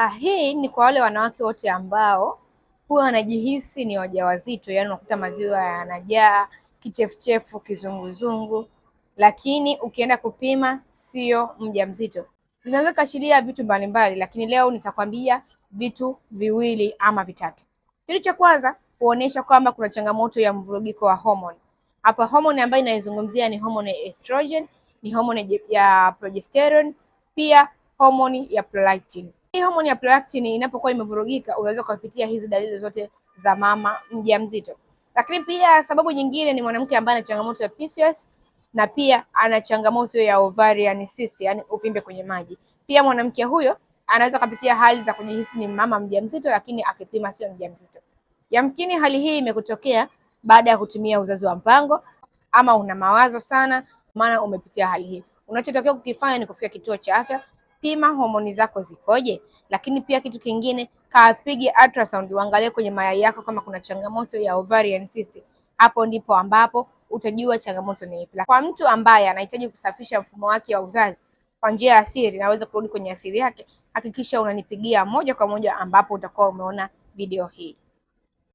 Hii ni kwa wale wanawake wote ambao huwa wanajihisi ni wajawazito, yaani unakuta maziwa yanajaa, kichefuchefu, kizunguzungu, lakini ukienda kupima sio mjamzito. Zinaweza kuashiria vitu mbalimbali, lakini leo nitakwambia vitu viwili ama vitatu. Kitu cha kwanza huonesha kwamba kuna changamoto ya mvurugiko wa homoni. Hapa homoni ambayo inaizungumzia ni homoni ya estrogen, ni homoni ya progesterone, pia homoni ya prolactin. Hii homoni ya prolactin inapokuwa imevurugika, unaweza kupitia hizi dalili zote za mama mjamzito. Lakini pia sababu nyingine ni mwanamke ambaye ana changamoto ya PCOS na pia ana changamoto ya ovarian cyst, yani uvimbe kwenye maji. Pia mwanamke huyo anaweza kupitia hali za kujihisi ni mama mjamzito, lakini akipima sio mjamzito. Yamkini hali hii imekutokea baada ya kutumia uzazi wa mpango, ama una mawazo sana maana umepitia hali hii. Unachotakiwa kukifanya ni kufika kituo cha afya, pima homoni zako zikoje, lakini pia kitu kingine, kapige ultrasound uangalie kwenye mayai yako kama kuna changamoto ya ovarian cyst. Hapo ndipo ambapo utajua changamoto ni ipi. Kwa mtu ambaye anahitaji kusafisha mfumo wake wa uzazi kwa njia ya asili, naweza kurudi kwenye asili yake, hakikisha unanipigia moja kwa moja ambapo utakuwa umeona video hii.